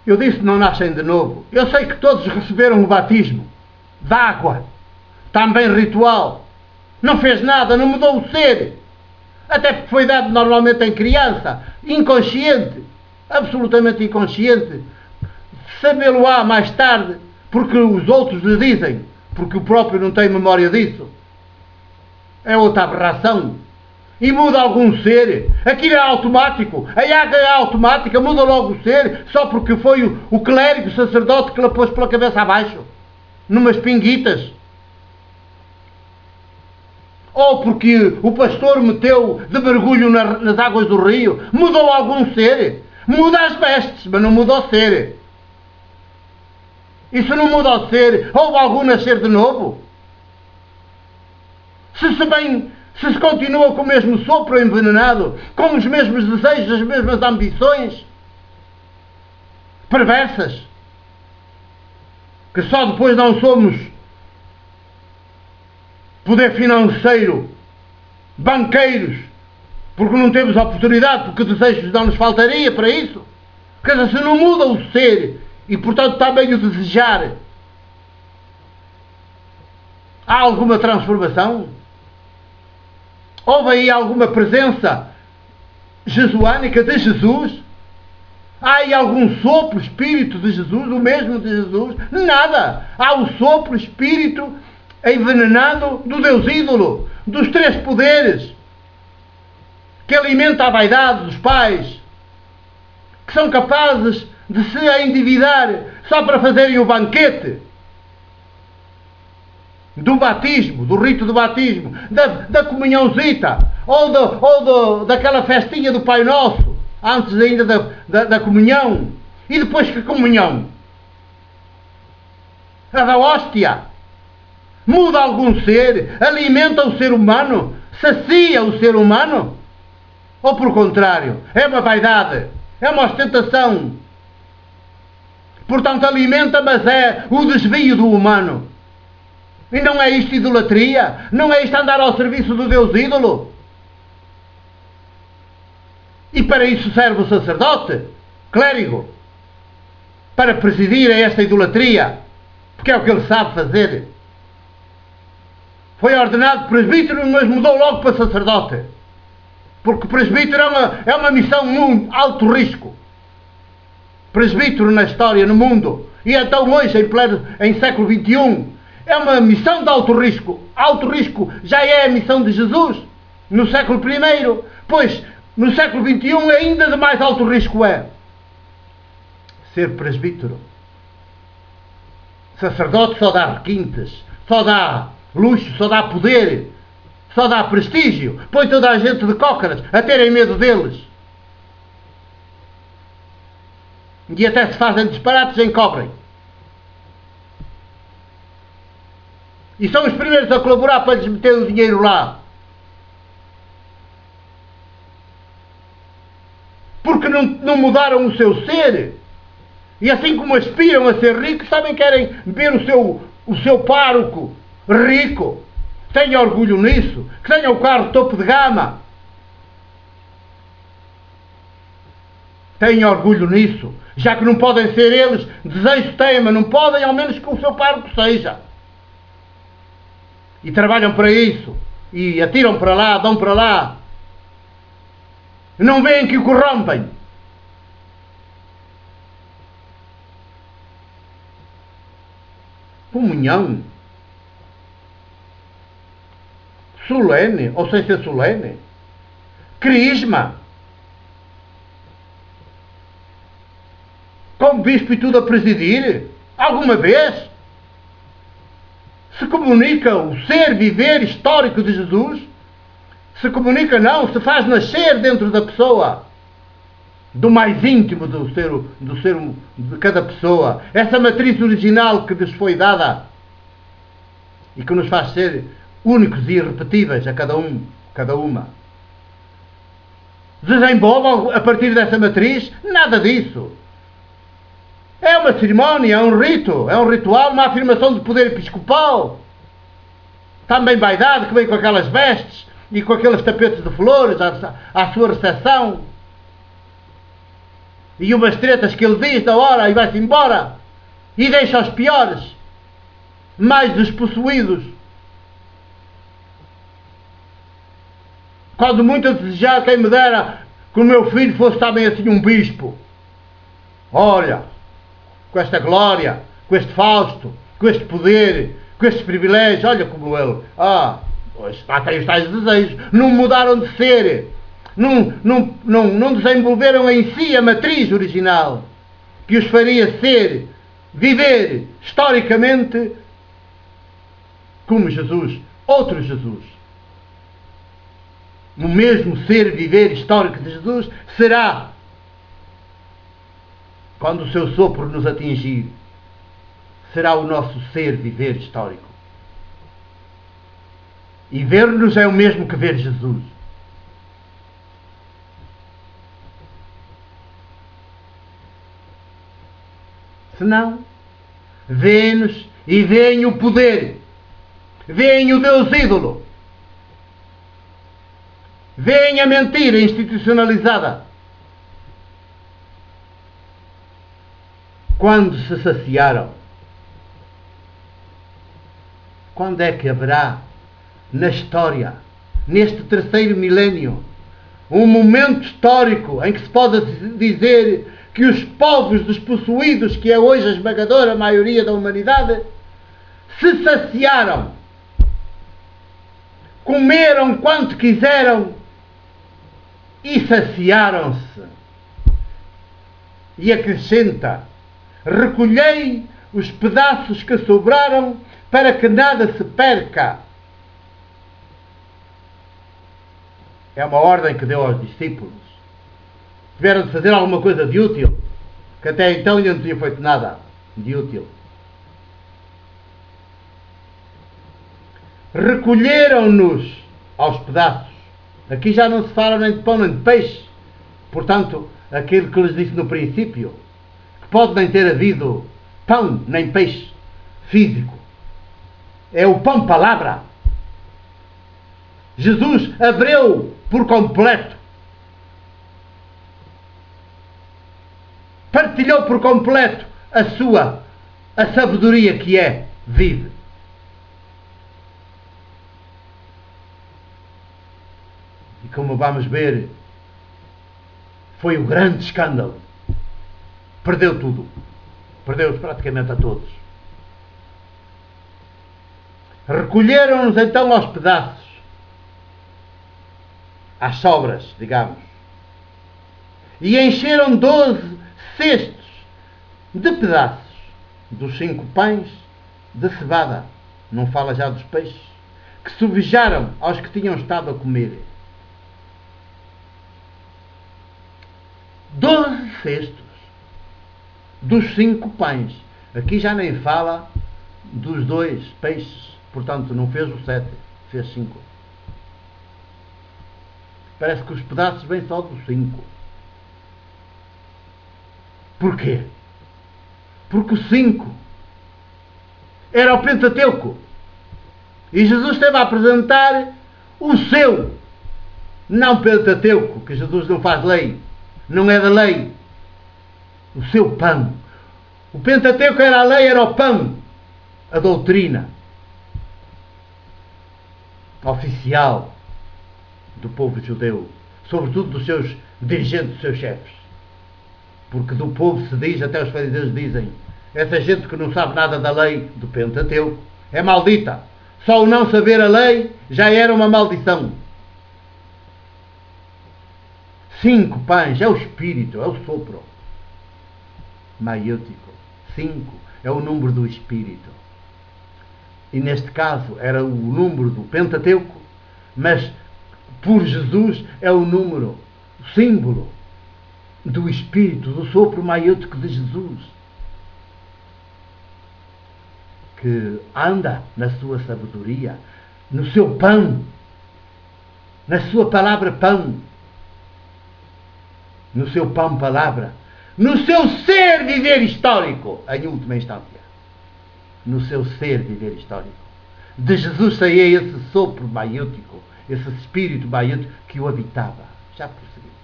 Eu disse não nascem de novo. Eu sei que todos receberam o batismo de água, também ritual. Não fez nada, não mudou o ser. Até porque foi dado normalmente em criança, inconsciente, absolutamente inconsciente. Sabê-lo-á mais tarde, porque os outros lhe dizem, porque o próprio não tem memória disso. É outra aberração. E muda algum ser. Aquilo é automático. A água é automática, muda logo o ser, só porque foi o clérigo, o sacerdote que lhe pôs pela cabeça abaixo, numas pinguitas. Ou porque o pastor meteu de mergulho nas águas do rio. Mudou algum ser. Muda as vestes, mas não muda o ser. E se não muda o ser, houve algum nascer de novo? Se se continua com o mesmo sopro envenenado, com os mesmos desejos, as mesmas ambições perversas, que só depois não somos poder financeiro, banqueiros, porque não temos oportunidade, porque desejos não nos faltaria para isso. Quer dizer, se não muda o ser e portanto também o desejar, há alguma transformação? Houve aí alguma presença jesuânica de Jesus? Há aí algum sopro, espírito de Jesus, o mesmo de Jesus? Nada! Há o sopro, espírito envenenado do Deus ídolo, dos três poderes, que alimenta a vaidade dos pais, que são capazes de se endividar só para fazerem o banquete do batismo, do rito do batismo, da comunhãozita, ou daquela festinha do Pai Nosso, antes ainda da comunhão. E depois que comunhão? A da hóstia. Muda algum ser? Alimenta o ser humano? Sacia o ser humano? Ou por contrário, é uma vaidade, é uma ostentação. Portanto alimenta, mas é o desvio do humano. E não é isto idolatria? Não é isto andar ao serviço do Deus ídolo? E para isso serve o sacerdote, clérigo, para presidir a esta idolatria, porque é o que ele sabe fazer. Foi ordenado presbítero, mas mudou logo para sacerdote, porque presbítero é uma missão muito alto risco. Presbítero na história, no mundo, e então hoje, em século XXI, é uma missão de alto risco. Alto risco já é a missão de Jesus no século I, pois no século XXI ainda de mais alto risco é ser presbítero. Sacerdote só dá requintes, só dá luxo, só dá poder, só dá prestígio, põe toda a gente de cócaras a terem medo deles. E até se fazem disparates, encobrem. E são os primeiros a colaborar para lhes meter o dinheiro lá. Porque não mudaram o seu ser. E assim como aspiram a ser ricos, também querem ver o seu pároco rico. Tenha orgulho nisso. Que tenha o carro topo de gama. Tenha orgulho nisso. Já que não podem ser eles, desejo tema, não podem, ao menos que o seu pároco seja. E trabalham para isso. E atiram para lá, dão para lá. Não veem que o corrompem. Comunhão. Solene, ou sem ser solene. Crisma. Com o bispo e tudo a presidir. Alguma vez? Se comunica o ser, viver histórico de Jesus? Se comunica não, se faz nascer dentro da pessoa, do mais íntimo do ser de cada pessoa, essa matriz original que nos foi dada e que nos faz ser únicos e irrepetíveis a cada uma. Desenvolvam a partir dessa matriz? Nada disso. É uma cerimónia, é um rito, é um ritual, uma afirmação de poder episcopal. Também vaidade, que vem com aquelas vestes e com aqueles tapetes de flores à sua recepção. e umas tretas que ele diz na hora e vai-se embora e deixa os piores, mais despossuídos. Quando muito a desejar, quem me dera que o meu filho fosse também assim um bispo. Olha, com esta glória, com este Fausto, com este poder, com estes privilégios, olha como ele, tem os tais desejos, não mudaram de ser, não desenvolveram em si a matriz original, que os faria ser, viver, historicamente, como Jesus, outro Jesus. O mesmo ser, viver histórico de Jesus será quando o seu sopro nos atingir. Será o nosso ser, viver histórico. E ver-nos é o mesmo que ver Jesus. Senão, vê-nos e vêem o poder, vêem o Deus ídolo, vêem a mentira institucionalizada. Quando se saciaram, quando é que haverá na história, neste terceiro milénio, um momento histórico em que se pode dizer que os povos despossuídos, que é hoje a esmagadora maioria da humanidade, se saciaram, comeram quanto quiseram e saciaram-se? E acrescenta: recolhei os pedaços que sobraram para que nada se perca. É uma ordem que deu aos discípulos. Tiveram de fazer alguma coisa de útil, que até então ainda não tinham feito nada de útil. Recolheram-nos aos pedaços. Aqui já não se fala nem de pão nem de peixe. Portanto, aquilo que lhes disse no princípio, que pode nem ter havido pão nem peixe físico. É o pão palavra. Jesus abriu por completo, partilhou por completo a sabedoria que é vive. E como vamos ver, foi o grande escândalo. Perdeu tudo. Perdeu-os praticamente a todos. Recolheram-nos então aos pedaços, às sobras, digamos, e encheram 12 cestos de pedaços dos 5 pães de cevada, não fala já dos peixes, que sobejaram aos que tinham estado a comer. 12 cestos dos 5 pães. Aqui já nem fala dos 2 peixes, portanto não fez o 7, fez 5. Parece que os pedaços vêm só dos 5. Porquê? Porque o 5 era o Pentateuco. E Jesus esteve a apresentar o seu, não Pentateuco, que Jesus não faz lei, não é da lei, o seu pão. O Pentateuco era a lei, era o pão, a doutrina oficial do povo judeu, sobretudo dos seus dirigentes, dos seus chefes. Porque do povo se diz, até os fariseus dizem, essa gente que não sabe nada da lei do Pentateuco é maldita. Só o não saber a lei já era uma maldição. 5 pães é o espírito, é o sopro maiútico. 5 é o número do espírito. E neste caso era o número do Pentateuco, mas por Jesus é o número, o símbolo do Espírito, do sopro maiútico de Jesus, que anda na sua sabedoria, no seu pão, na sua palavra pão, no seu pão palavra, no seu ser viver histórico, em última instância, no seu ser viver histórico. De Jesus saía esse sopro maiútico, esse espírito maiútico que o habitava. Já prosseguimos.